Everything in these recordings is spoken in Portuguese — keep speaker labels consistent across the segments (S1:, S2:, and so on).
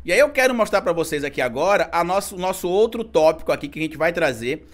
S1: E aí eu quero mostrar pra vocês aqui agora o nosso outro tópico aqui que a gente vai trazer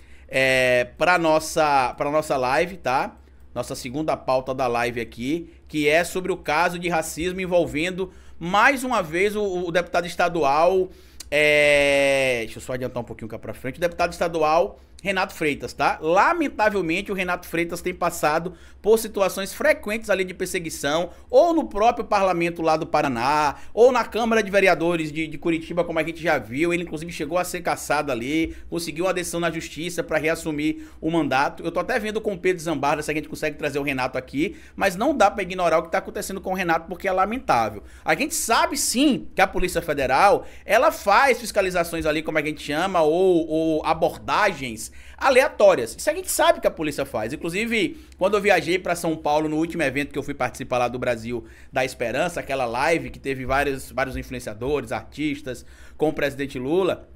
S1: pra nossa live, tá? Nossa segunda pauta da live aqui, que é sobre o caso de racismo envolvendo, mais uma vez, o deputado estadual... deixa eu só adiantar um pouquinho cá pra frente. O deputado estadual Renato Freitas, tá? Lamentavelmente, o Renato Freitas tem passado por situações frequentes ali de perseguição, ou no próprio parlamento lá do Paraná, ou na Câmara de Vereadores de Curitiba, como a gente já viu. Ele, inclusive, chegou a ser cassado ali, conseguiu uma decisão na justiça para reassumir o mandato. Eu tô até vendo com o Pedro Zambarda se a gente consegue trazer o Renato aqui, mas não dá para ignorar o que tá acontecendo com o Renato, porque é lamentável. A gente sabe, sim, que a Polícia Federal, ela faz fiscalizações ali, como a gente chama, ou abordagens aleatórias. Isso a gente sabe que a polícia faz. Inclusive, quando eu viajei para São Paulo no último evento que eu fui participar lá do Brasil da Esperança, aquela live que teve vários influenciadores, artistas, com o presidente Lula,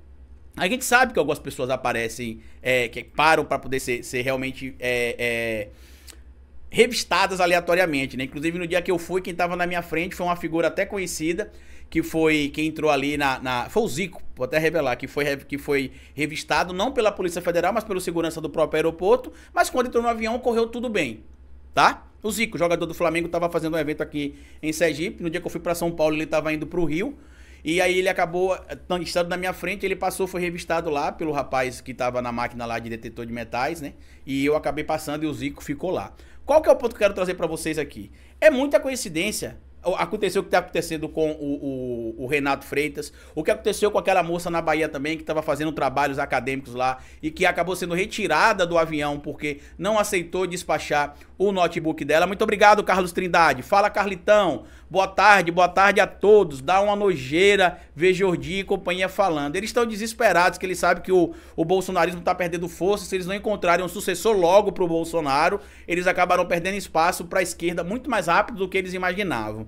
S1: a gente sabe que algumas pessoas aparecem, que param para poder ser realmente revistadas aleatoriamente, né? Inclusive, no dia que eu fui, quem tava na minha frente foi uma figura até conhecida, que foi quem entrou ali foi o Zico, vou até revelar, que foi revistado não pela Polícia Federal, mas pelo segurança do próprio aeroporto, mas quando entrou no avião, correu tudo bem, tá? O Zico, jogador do Flamengo, tava fazendo um evento aqui em Sergipe, no dia que eu fui pra São Paulo, ele tava indo pro Rio, e aí ele acabou estando na minha frente, ele passou, foi revistado lá pelo rapaz que tava na máquina lá de detetor de metais, né? E eu acabei passando e o Zico ficou lá. Qual que é o ponto que eu quero trazer pra vocês aqui? É muita coincidência. Aconteceu o que está acontecendo com o Renato Freitas, o que aconteceu com aquela moça na Bahia também, que estava fazendo trabalhos acadêmicos lá e que acabou sendo retirada do avião porque não aceitou despachar o notebook dela. Muito obrigado, Carlos Trindade. Fala, Carlitão. Boa tarde a todos. Dá uma nojeira ver Jordi e companhia falando. Eles estão desesperados, que eles sabem que o bolsonarismo está perdendo força. Se eles não encontrarem um sucessor logo para o Bolsonaro, eles acabarão perdendo espaço para a esquerda muito mais rápido do que eles imaginavam.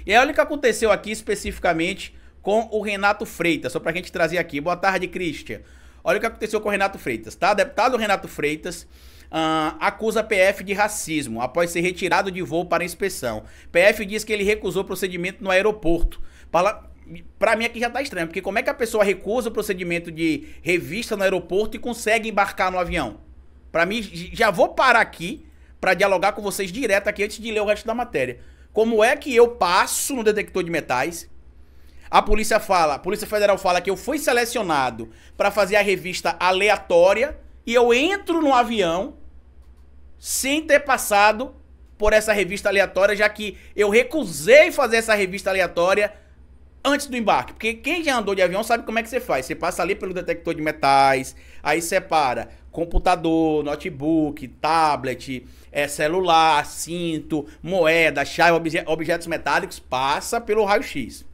S1: E olha o que aconteceu aqui especificamente com o Renato Freitas, só pra gente trazer aqui. Boa tarde, Christian. Olha o que aconteceu com o Renato Freitas, tá? Deputado Renato Freitas acusa PF de racismo após ser retirado de voo para inspeção. PF diz que ele recusou procedimento no aeroporto. Pra mim aqui já tá estranho, porque como é que a pessoa recusa o procedimento de revista no aeroporto e consegue embarcar no avião? Pra mim, já vou parar aqui pra dialogar com vocês direto aqui antes de ler o resto da matéria. Como é que eu passo no detector de metais? A Polícia Federal fala que eu fui selecionado para fazer a revista aleatória e eu entro no avião sem ter passado por essa revista aleatória, já que eu recusei fazer essa revista aleatória antes do embarque. Porque quem já andou de avião sabe como é que você faz. Você passa ali pelo detector de metais, aí separa computador, notebook, tablet, celular, cinto, moeda, chave, objetos metálicos, passa pelo raio-x.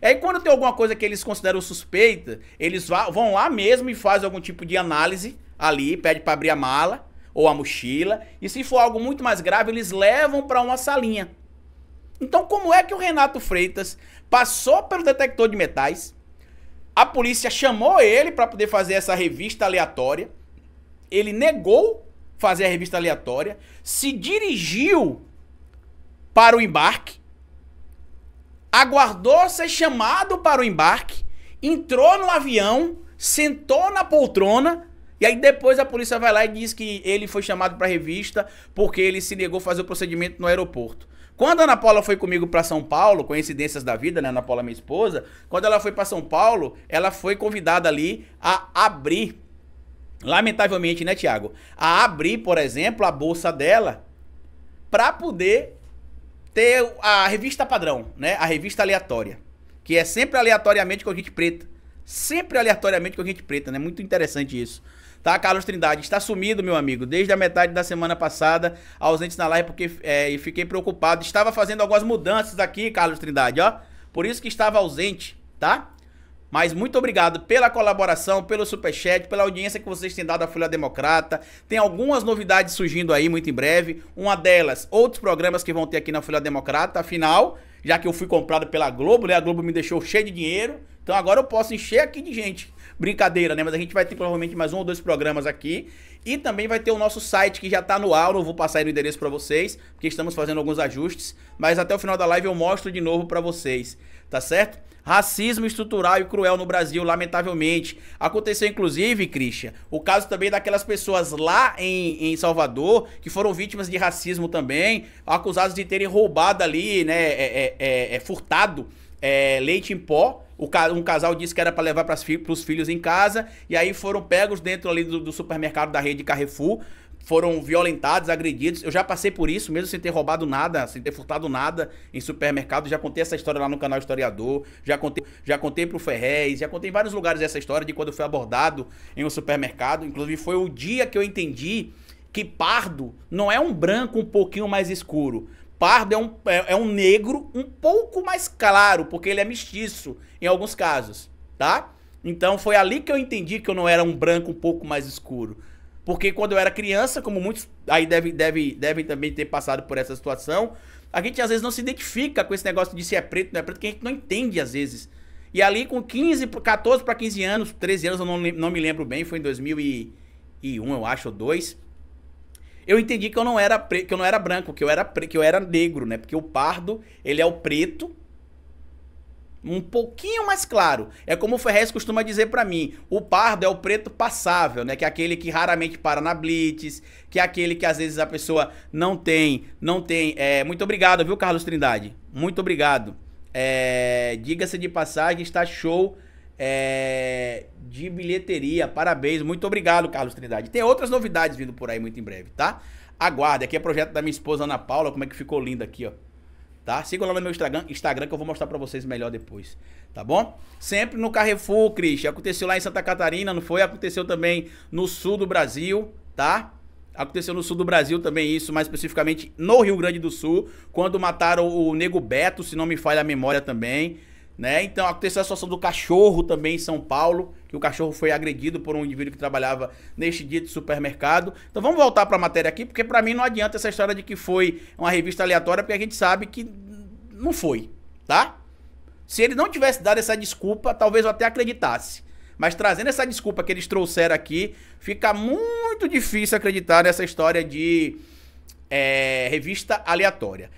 S1: E aí quando tem alguma coisa que eles consideram suspeita, eles vão lá mesmo e fazem algum tipo de análise ali, pede para abrir a mala ou a mochila, e se for algo muito mais grave, eles levam para uma salinha. Então como é que o Renato Freitas passou pelo detector de metais, a polícia chamou ele para poder fazer essa revista aleatória, ele negou fazer a revista aleatória, se dirigiu para o embarque, aguardou ser chamado para o embarque, entrou no avião, sentou na poltrona, e aí depois a polícia vai lá e diz que ele foi chamado para a revista porque ele se negou a fazer o procedimento no aeroporto. Quando a Ana Paula foi comigo para São Paulo, coincidências da vida, né, Ana Paula, minha esposa, quando ela foi para São Paulo, ela foi convidada ali a abrir, lamentavelmente, né, Tiago, a abrir, por exemplo, a bolsa dela para poder ter a revista padrão, né, a revista aleatória, que é sempre aleatoriamente com gente preta, sempre aleatoriamente com gente preta, né, muito interessante isso. Tá, Carlos Trindade, está sumido, meu amigo, desde a metade da semana passada, ausente na live porque fiquei preocupado. Estava fazendo algumas mudanças aqui, Carlos Trindade, ó, por isso que estava ausente, tá? Mas muito obrigado pela colaboração, pelo superchat, pela audiência que vocês têm dado à Folha Democrata. Tem algumas novidades surgindo aí muito em breve. Uma delas, outros programas que vão ter aqui na Folha Democrata. Afinal, já que eu fui comprado pela Globo, né? A Globo me deixou cheio de dinheiro. Então agora eu posso encher aqui de gente. Brincadeira, né? Mas a gente vai ter provavelmente mais um ou dois programas aqui. E também vai ter o nosso site que já tá no ar. Eu não vou passar aí o endereço pra vocês, porque estamos fazendo alguns ajustes. Mas até o final da live eu mostro de novo pra vocês. tá certo? Racismo estrutural e cruel no Brasil, lamentavelmente. Aconteceu, inclusive, Christian, o caso também daquelas pessoas lá em Salvador, que foram vítimas de racismo também, acusados de terem roubado ali, né, furtado leite em pó. Um casal disse que era para levar para os filhos em casa, e aí foram pegos dentro ali do supermercado da rede Carrefour, foram violentados, agredidos. Eu já passei por isso, mesmo sem ter roubado nada, sem ter furtado nada em supermercado. Já contei essa história lá no canal Historiador, já contei pro Ferrez, já contei em vários lugares essa história de quando eu fui abordado em um supermercado. Inclusive foi o dia que eu entendi que pardo não é um branco um pouquinho mais escuro. Pardo é um negro um pouco mais claro, porque ele é mestiço em alguns casos, tá? Então foi ali que eu entendi que eu não era um branco um pouco mais escuro. Porque quando eu era criança, como muitos aí devem também ter passado por essa situação, a gente às vezes não se identifica com esse negócio de se é preto, não é preto, que a gente não entende às vezes. E ali com 14 para 15 anos, 13 anos, eu não me lembro bem, foi em 2001, eu acho, ou 2, eu entendi que eu não era branco, que eu era negro, né? Porque o pardo, ele é o preto um pouquinho mais claro. É como o Ferrez costuma dizer pra mim, o pardo é o preto passável, né? Que é aquele que raramente para na blitz, que é aquele que às vezes a pessoa não tem. Muito obrigado, viu, Carlos Trindade? Muito obrigado. Diga-se de passagem, está show de bilheteria. Parabéns, muito obrigado, Carlos Trindade. Tem outras novidades vindo por aí muito em breve, tá? Aguarde, aqui é projeto da minha esposa Ana Paula, como é que ficou lindo aqui, ó. Tá? Sigam lá no meu Instagram que eu vou mostrar pra vocês melhor depois, tá bom? Sempre no Carrefour, Christian. Aconteceu lá em Santa Catarina, não foi? Aconteceu também no sul do Brasil, tá? Aconteceu no sul do Brasil também isso, mais especificamente no Rio Grande do Sul, quando mataram o Nego Beto, se não me falha a memória também, né? Então aconteceu a situação do cachorro também em São Paulo, que o cachorro foi agredido por um indivíduo que trabalhava neste dia de supermercado. Então vamos voltar para a matéria aqui, porque para mim não adianta essa história de que foi uma revista aleatória, porque a gente sabe que não foi, tá? Se ele não tivesse dado essa desculpa, talvez eu até acreditasse. Mas trazendo essa desculpa que eles trouxeram aqui, fica muito difícil acreditar nessa história de revista aleatória.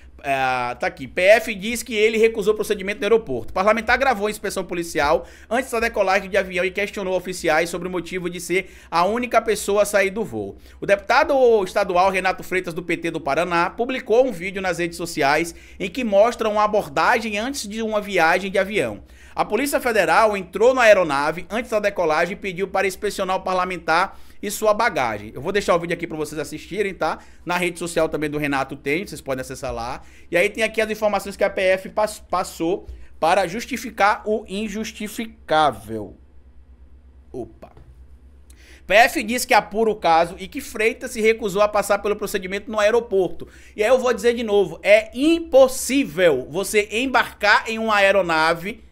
S1: Tá aqui. PF diz que ele recusou procedimento no aeroporto. O parlamentar gravou a inspeção policial antes da decolagem de avião e questionou oficiais sobre o motivo de ser a única pessoa a sair do voo. O deputado estadual Renato Freitas, do PT do Paraná, publicou um vídeo nas redes sociais em que mostra uma abordagem antes de uma viagem de avião. A Polícia Federal entrou na aeronave antes da decolagem e pediu para inspecionar o parlamentar e sua bagagem. Eu vou deixar o vídeo aqui para vocês assistirem, tá? Na rede social também do Renato tem, vocês podem acessar lá. E aí tem aqui as informações que a PF passou para justificar o injustificável. Opa. PF diz que apura o caso e que Freitas se recusou a passar pelo procedimento no aeroporto. E aí eu vou dizer de novo, é impossível você embarcar em uma aeronave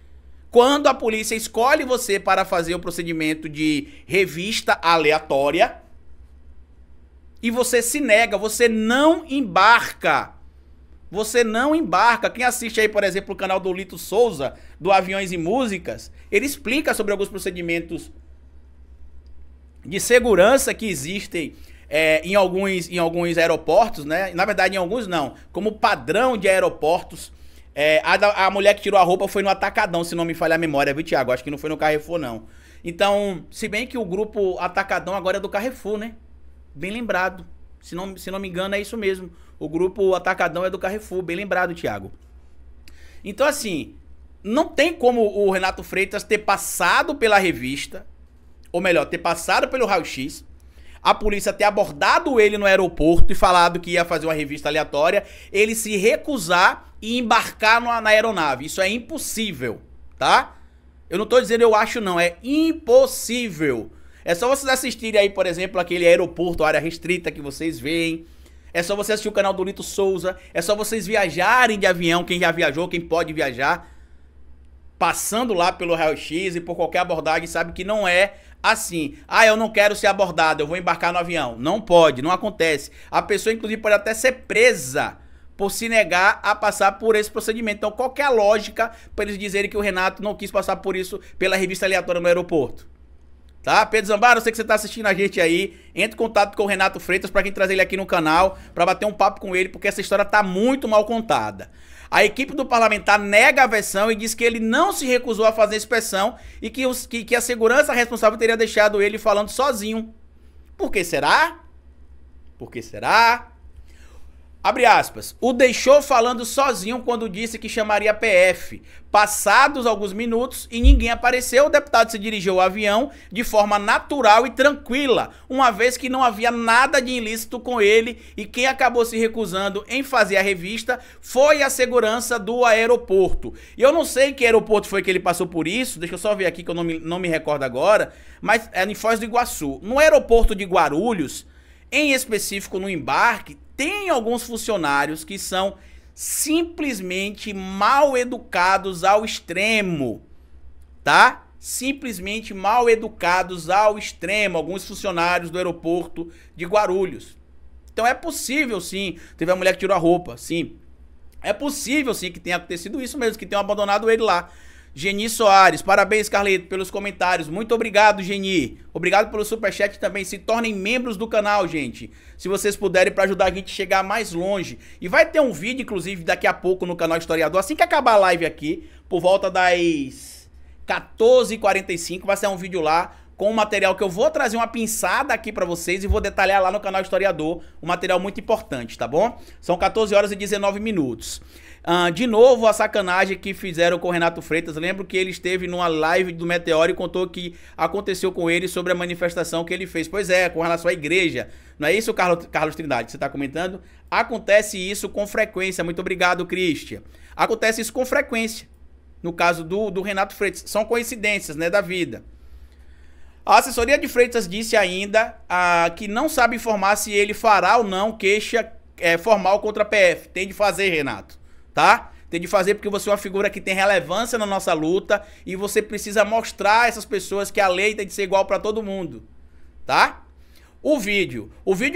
S1: quando a polícia escolhe você para fazer o procedimento de revista aleatória e você se nega, você não embarca. Você não embarca. Quem assiste aí, por exemplo, o canal do Lito Souza, do Aviões e Músicas, ele explica sobre alguns procedimentos de segurança que existem em alguns aeroportos, né? Na verdade, em alguns não. Como padrão de aeroportos. A mulher que tirou a roupa foi no Atacadão, se não me falha a memória, viu, Thiago? Acho que não foi no Carrefour, não. Então, se bem que o grupo Atacadão agora é do Carrefour, né? Bem lembrado. Se não me engano, é isso mesmo. O grupo Atacadão é do Carrefour, bem lembrado, Thiago. Então, assim, não tem como o Renato Freitas ter passado pela revista, ou melhor, ter passado pelo raio-x, a polícia ter abordado ele no aeroporto e falado que ia fazer uma revista aleatória, ele se recusar e embarcar na aeronave. Isso é impossível, tá? Eu não tô dizendo eu acho não, é impossível. É só vocês assistirem aí, por exemplo, aquele aeroporto, área restrita que vocês veem. É só você assistir o canal do Lito Souza. É só vocês viajarem de avião, quem já viajou, quem pode viajar. Passando lá pelo raio-x e por qualquer abordagem, sabe que não é assim. Ah, eu não quero ser abordado, eu vou embarcar no avião. Não pode, não acontece. A pessoa, inclusive, pode até ser presa por se negar a passar por esse procedimento. Então, qual que é a lógica para eles dizerem que o Renato não quis passar por isso pela revista aleatória no aeroporto? Tá? Pedro Zambaro, eu sei que você tá assistindo a gente aí. Entre em contato com o Renato Freitas pra gente trazer ele aqui no canal, pra bater um papo com ele, porque essa história tá muito mal contada. A equipe do parlamentar nega a versão e diz que ele não se recusou a fazer a inspeção e que a segurança responsável teria deixado ele falando sozinho. Por que será? Por que será? Abre aspas. O deixou falando sozinho quando disse que chamaria a PF. Passados alguns minutos e ninguém apareceu, o deputado se dirigiu ao avião de forma natural e tranquila, uma vez que não havia nada de ilícito com ele e quem acabou se recusando em fazer a revista foi a segurança do aeroporto. E eu não sei que aeroporto foi que ele passou por isso, deixa eu só ver aqui que eu não me recordo agora, mas é em Foz do Iguaçu. No aeroporto de Guarulhos, em específico no embarque, tem alguns funcionários que são simplesmente mal educados ao extremo, tá? Simplesmente mal educados ao extremo, alguns funcionários do aeroporto de Guarulhos. Então é possível sim, teve a mulher que tirou a roupa, sim. É possível sim que tenha acontecido isso mesmo, que tenham abandonado ele lá. Geni Soares, parabéns, Carleto, pelos comentários. Muito obrigado, Geni. Obrigado pelo superchat também. Se tornem membros do canal, gente. Se vocês puderem, para ajudar a gente a chegar mais longe. E vai ter um vídeo, inclusive, daqui a pouco no canal Historiador. Assim que acabar a live aqui, por volta das 14h45, vai ser um vídeo lá com um material que eu vou trazer uma pinçada aqui pra vocês e vou detalhar lá no canal Historiador. Um material muito importante, tá bom? São 14 horas e 19 minutos. De novo, a sacanagem que fizeram com o Renato Freitas. Lembro que ele esteve numa live do Meteoro e contou que aconteceu com ele sobre a manifestação que ele fez. Pois é, com relação à igreja. Não é isso, Carlos Trindade, que você está comentando? Acontece isso com frequência. Muito obrigado, Christian. Acontece isso com frequência. No caso do Renato Freitas. São coincidências, né, da vida. A assessoria de Freitas disse ainda que não sabe informar se ele fará ou não queixa formal contra a PF. Tem de fazer, Renato. Tá? Tem de fazer porque você é uma figura que tem relevância na nossa luta e você precisa mostrar a essas pessoas que a lei tem de ser igual para todo mundo, tá? O vídeo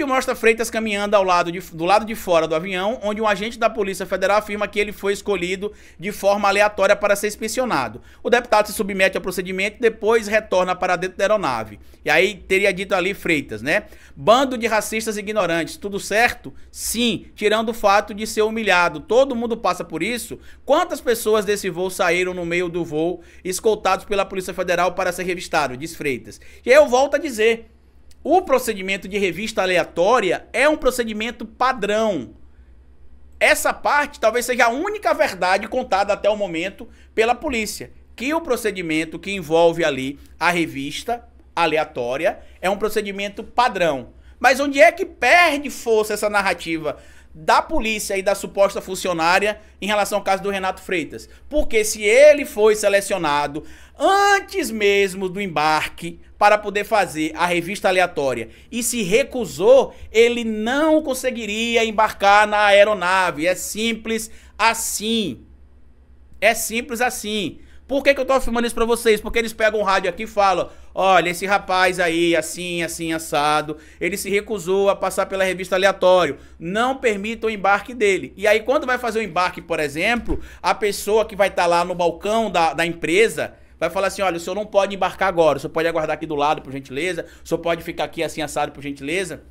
S1: mostra Freitas caminhando do lado de fora do avião, onde um agente da Polícia Federal afirma que ele foi escolhido de forma aleatória para ser inspecionado. O deputado se submete ao procedimento e depois retorna para dentro da aeronave. E aí teria dito ali Freitas, né? Bando de racistas ignorantes, tudo certo? Sim, tirando o fato de ser humilhado. Todo mundo passa por isso. Quantas pessoas desse voo saíram no meio do voo escoltados pela Polícia Federal para ser revistado? Diz Freitas. E aí eu volto a dizer... O procedimento de revista aleatória é um procedimento padrão. Essa parte talvez seja a única verdade contada até o momento pela polícia. Que o procedimento que envolve ali a revista aleatória é um procedimento padrão. Mas onde é que perde força essa narrativa da polícia e da suposta funcionária em relação ao caso do Renato Freitas? Porque se ele foi selecionado antes mesmo do embarque para poder fazer a revista aleatória e se recusou, ele não conseguiria embarcar na aeronave. É simples assim. É simples assim. Por que eu tô afirmando isso pra vocês? Porque eles pegam o rádio aqui e falam: olha, esse rapaz aí, assim, assim, assado, ele se recusou a passar pela revista aleatório. Não permita o embarque dele. E aí, quando vai fazer o embarque, por exemplo, a pessoa que vai estar lá no balcão da empresa vai falar assim: olha, o senhor não pode embarcar agora, o senhor pode aguardar aqui do lado, por gentileza, o senhor pode ficar aqui assim, assado, por gentileza.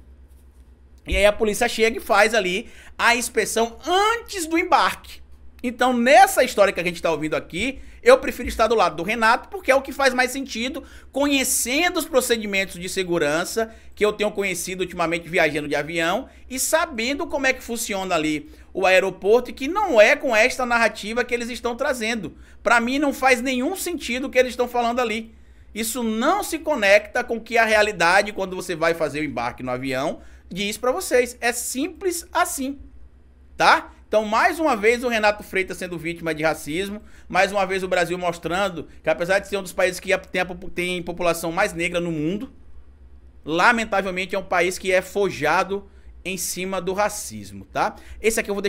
S1: E aí a polícia chega e faz ali a inspeção antes do embarque. Então, nessa história que a gente está ouvindo aqui, eu prefiro estar do lado do Renato, porque é o que faz mais sentido, conhecendo os procedimentos de segurança que eu tenho conhecido ultimamente viajando de avião e sabendo como é que funciona ali o aeroporto, e que não é com esta narrativa que eles estão trazendo. Para mim não faz nenhum sentido o que eles estão falando ali. Isso não se conecta com o que a realidade, quando você vai fazer o embarque no avião, diz para vocês. É simples assim, tá? Então, mais uma vez, o Renato Freitas sendo vítima de racismo, mais uma vez o Brasil mostrando que, apesar de ser um dos países que tem população mais negra no mundo, lamentavelmente é um país que é forjado em cima do racismo, tá? Esse aqui eu vou deixar